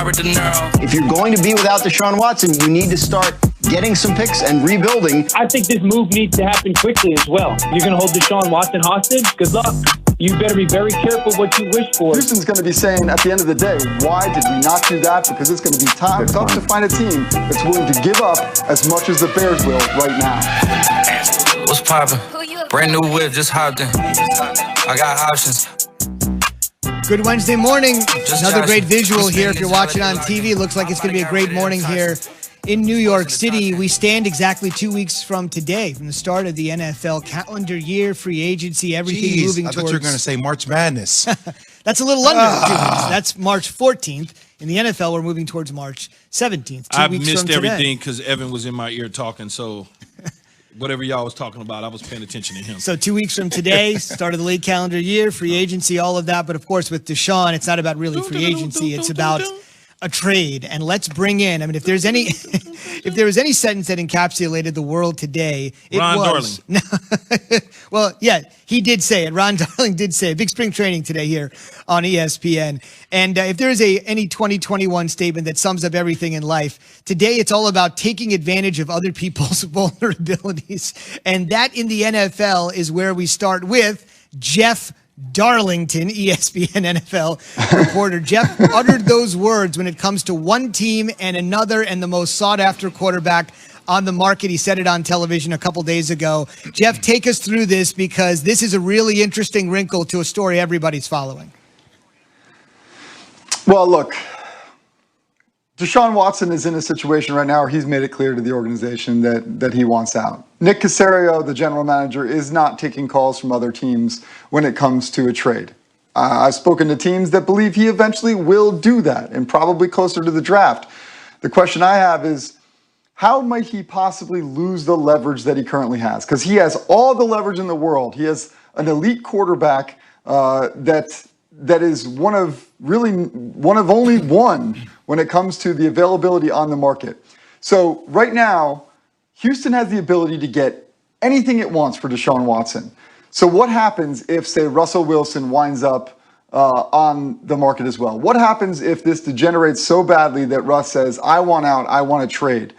If you're going to be without Deshaun Watson, you need to start getting some picks and rebuilding. I think this move needs to happen quickly as well. You're going to hold Deshaun Watson hostage? Good luck. You better be very careful what you wish for. Houston's going to be saying at the end of the day, why did we not do that? Because it's going to be tough to find a team that's willing to give up as much as the Bears will right now. What's poppin'? Brand new whip, just hopped in. I got options. Good Wednesday morning. Another great visual here. If you're watching on TV, looks like it's going to be a great morning here in New York City. We stand exactly 2 weeks from today, from the start of the NFL calendar year, free agency, everything moving towards. I thought you were going to say March Madness. That's a little under 2 weeks. That's March 14th. In the NFL, we're moving towards March 17th. I missed everything because Evan was in my ear talking, so whatever y'all was talking about, I was paying attention to him. So 2 weeks from today, start of the league calendar year, free agency, all of that. But, of course, with Deshaun, it's not about really free agency. It's about a trade. And let's bring in, I mean, if there was any sentence that encapsulated the world today, it was Ron Darling. Well, yeah, he did say it. Ron Darling did say it. Big spring training today here on ESPN. And if there is any 2021 statement that sums up everything in life, today it's all about taking advantage of other people's vulnerabilities. And that in the NFL is where we start with Jeff Darlington, ESPN NFL reporter. Jeff uttered those words when it comes to one team and another and the most sought-after quarterback on the market. He said it on television a couple days ago. Jeff, take us through this because this is a really interesting wrinkle to a story everybody's following. Well, look, Deshaun Watson is in a situation right now where he's made it clear to the organization that he wants out. Nick Caserio, the general manager, is not taking calls from other teams when it comes to a trade. I've spoken to teams that believe he eventually will do that and probably closer to the draft. The question I have is, how might he possibly lose the leverage that he currently has? Because he has all the leverage in the world. He has an elite quarterback that is one of only one when it comes to the availability on the market. So right now, Houston has the ability to get anything it wants for Deshaun Watson. So what happens if, say, Russell Wilson winds up on the market as well? What happens if this degenerates so badly that Russ says, I want out, I want to trade?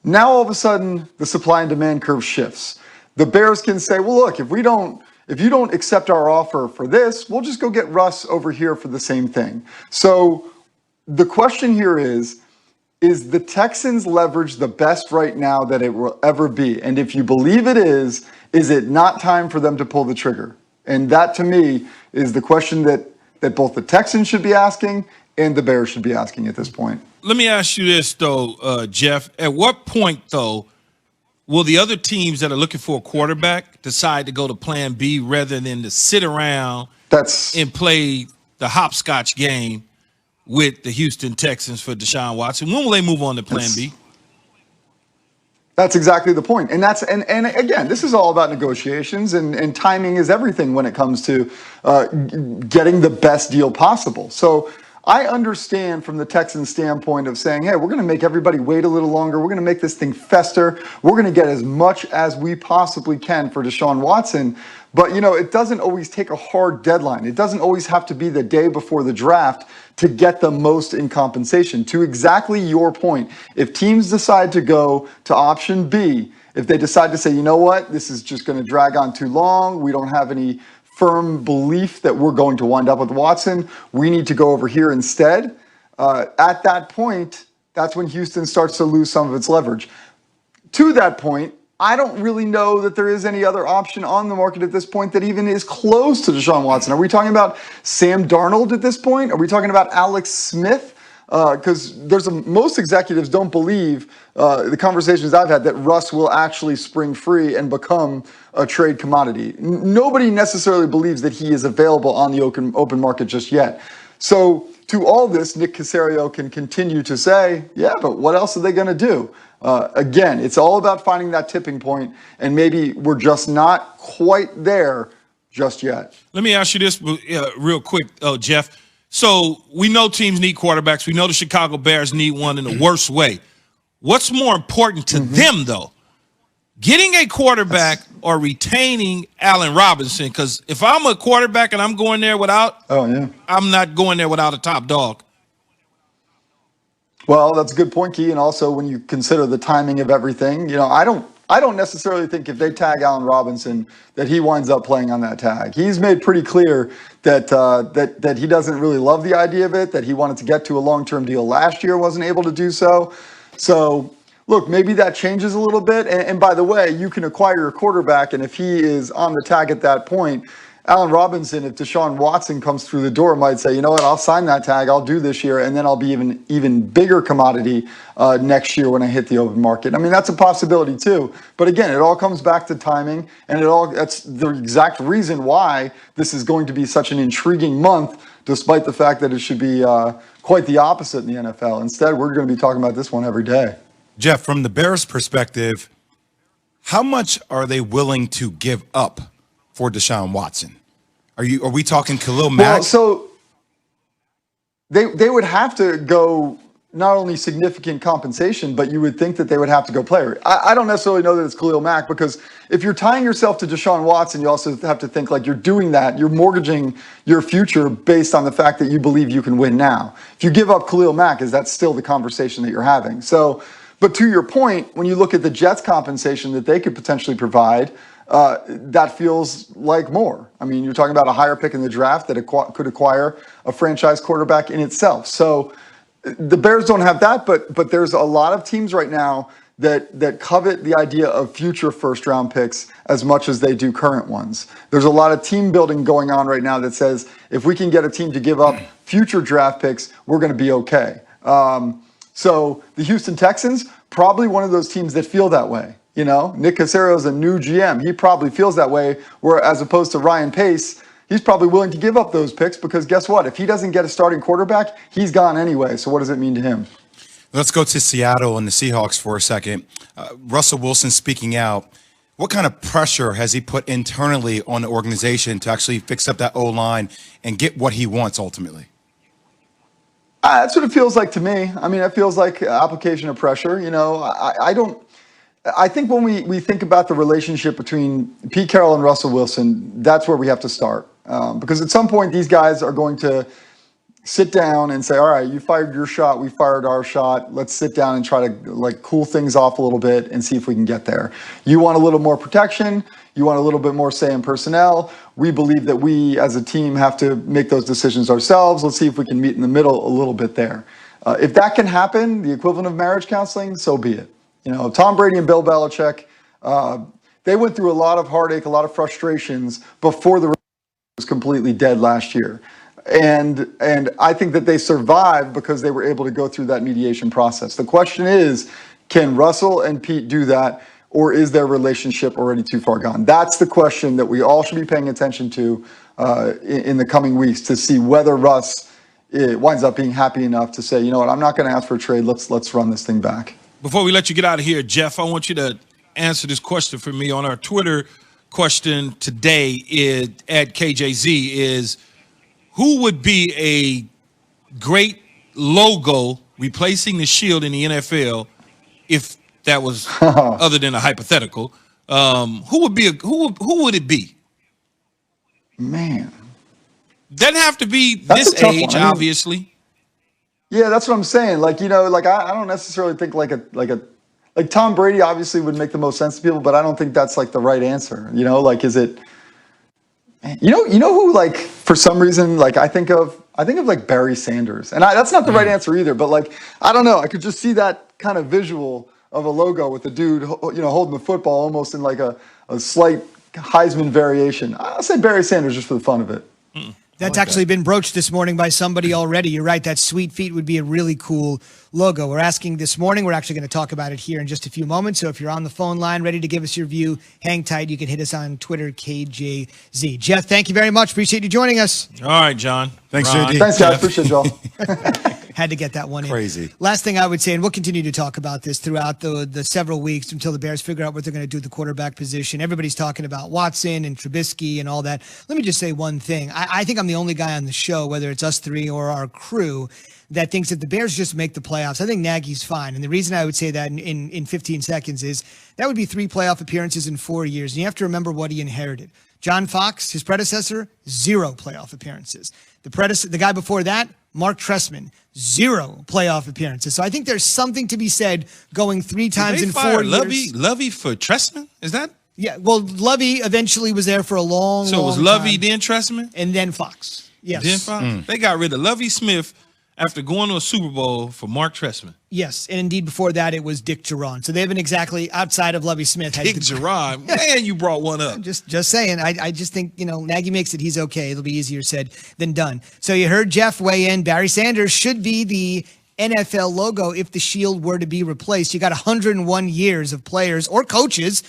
Now all of a sudden, the supply and demand curve shifts. The Bears can say, well, look, if you don't accept our offer for this, we'll just go get Russ over here for the same thing. So the question here is the Texans leverage the best right now that it will ever be? And if you believe it is it not time for them to pull the trigger? And that, to me, is the question that both the Texans should be asking and the Bears should be asking at this point. Let me ask you this, though, Jeff. At what point, though, will the other teams that are looking for a quarterback decide to go to plan B rather than to sit around and play the hopscotch game with the Houston Texans for Deshaun Watson? When will they move on to plan B? That's exactly the point. And again, this is all about negotiations and timing is everything when it comes to getting the best deal possible. So I understand from the Texans standpoint of saying, hey, we're going to make everybody wait a little longer. We're going to make this thing fester. We're going to get as much as we possibly can for Deshaun Watson. But, it doesn't always take a hard deadline. It doesn't always have to be the day before the draft to get the most in compensation. To exactly your point, if teams decide to go to option B, if they decide to say, you know what, this is just going to drag on too long, we don't have any firm belief that we're going to wind up with Watson, we need to go over here instead. At that point, that's when Houston starts to lose some of its leverage. To that point, I don't really know that there is any other option on the market at this point that even is close to Deshaun Watson. Are we talking about Sam Darnold at this point? Are we talking about Alex Smith? Because most executives don't believe the conversations I've had that Russ will actually spring free and become a trade commodity. Nobody necessarily believes that he is available on the open market just yet. So to all this, Nick Caserio can continue to say, yeah, but what else are they going to do? Again, it's all about finding that tipping point, and maybe we're just not quite there just yet. Let me ask you this real quick, Jeff. So we know teams need quarterbacks. We know the Chicago Bears need one in the worst way. What's more important to them, though? Getting a quarterback or retaining Allen Robinson? Because if I'm a quarterback and I'm going there without, I'm not going there without a top dog. Well, that's a good point, Key. And also, when you consider the timing of everything, I don't necessarily think if they tag Allen Robinson that he winds up playing on that tag. He's made pretty clear that that he doesn't really love the idea of it. That he wanted to get to a long-term deal last year, wasn't able to do so. So, look, maybe that changes a little bit. And by the way, you can acquire your quarterback, and if he is on the tag at that point, Allen Robinson, if Deshaun Watson comes through the door, might say, you know what, I'll sign that tag, I'll do this year, and then I'll be even bigger commodity next year when I hit the open market. I mean, that's a possibility too. But again, it all comes back to timing, and that's the exact reason why this is going to be such an intriguing month, despite the fact that it should be quite the opposite in the NFL. Instead, we're going to be talking about this one every day. Jeff, from the Bears' perspective, how much are they willing to give up for Deshaun Watson? Are we talking Khalil Mack? Well, so they would have to go not only significant compensation, but you would think that they would have to go player. I don't necessarily know that it's Khalil Mack, because if you're tying yourself to Deshaun Watson, you also have to think like you're doing that. You're mortgaging your future based on the fact that you believe you can win now. If you give up Khalil Mack, is that still the conversation that you're having? So, but to your point, when you look at the Jets' compensation that they could potentially provide, that feels like more. I mean, you're talking about a higher pick in the draft that could acquire a franchise quarterback in itself. So the Bears don't have that, but there's a lot of teams right now that covet the idea of future first-round picks as much as they do current ones. There's a lot of team building going on right now that says if we can get a team to give up future draft picks, we're going to be okay. So the Houston Texans, probably one of those teams that feel that way. You know, Nick Caserio is a new GM. He probably feels that way, where as opposed to Ryan Pace, he's probably willing to give up those picks because guess what? If he doesn't get a starting quarterback, he's gone anyway. So what does it mean to him? Let's go to Seattle and the Seahawks for a second. Russell Wilson speaking out. What kind of pressure has he put internally on the organization to actually fix up that O-line and get what he wants ultimately? That's what it feels like to me. I mean, it feels like application of pressure. You know, I think when we think about the relationship between Pete Carroll and Russell Wilson, that's where we have to start. Because at some point, these guys are going to sit down and say, all right, you fired your shot, we fired our shot. Let's sit down and try to like cool things off a little bit and see if we can get there. You want a little more protection. You want a little bit more say in personnel. We believe that we as a team have to make those decisions ourselves. Let's see if we can meet in the middle a little bit there. If that can happen, the equivalent of marriage counseling, so be it. You know, Tom Brady and Bill Belichick, they went through a lot of heartache, a lot of frustrations before the was completely dead last year. And I think that they survived because they were able to go through that mediation process. The question is, can Russell and Pete do that, or is their relationship already too far gone? That's the question that we all should be paying attention to in the coming weeks to see whether Russ winds up being happy enough to say, you know what, I'm not going to ask for a trade. Let's run this thing back. Before we let you get out of here, Jeff, I want you to answer this question for me on our Twitter. Question today is at KJZ is, who would be a great logo replacing the shield in the NFL if that was other than a hypothetical? Who would it be? Man, doesn't have to be that's this age, obviously. Yeah, that's what I'm saying. Like, you know, like I don't necessarily think like Tom Brady obviously would make the most sense to people, but I don't think that's like the right answer. You know, like is it? You know who, like, for some reason, like I think of like Barry Sanders, and that's not the right answer either. But like, I don't know, I could just see that kind of visual of a logo with the dude, you know, holding the football almost in like a slight Heisman variation. I'll say Barry Sanders just for the fun of it. That's actually been broached this morning by somebody already. You're right. That Sweet Feet would be a really cool logo. We're asking this morning. We're actually going to talk about it here in just a few moments. So if you're on the phone line, ready to give us your view, hang tight. You can hit us on Twitter, KJZ. Jeff, thank you very much. Appreciate you joining us. All right, John. Thanks, Ron. JD. Thanks, guys. Appreciate y'all. Had to get that one in. Crazy. Last thing I would say, and we'll continue to talk about this throughout the several weeks until the Bears figure out what they're going to do at the quarterback position. Everybody's talking about Watson and Trubisky and all that. Let me just say one thing. I think I'm the only guy on the show, whether it's us three or our crew, that thinks if the Bears just make the playoffs, I think Nagy's fine. And the reason I would say that in 15 seconds is that would be 3 playoff appearances in 4 years. And you have to remember what he inherited. John Fox, his predecessor, 0 playoff appearances. The guy before that, Mark Trestman, 0 playoff appearances. So I think there's something to be said going 3 times in 4 years. Lovey for Trestman? Is that? Yeah, well, Lovey eventually was there for a long, So it was long Lovey, time. then Trestman? And then Fox. Yes. Then Fox? They got rid of Lovey Smith after going to a Super Bowl for Mark Trestman. Yes, and indeed before that it was Dick Geron. So they haven't exactly, outside of Lovey Smith. Dick Geron. Man, you brought one up. Just saying. I just think, Nagy makes it. He's okay. It'll be easier said than done. So you heard Jeff weigh in. Barry Sanders should be the NFL logo if the shield were to be replaced. You got 101 years of players or coaches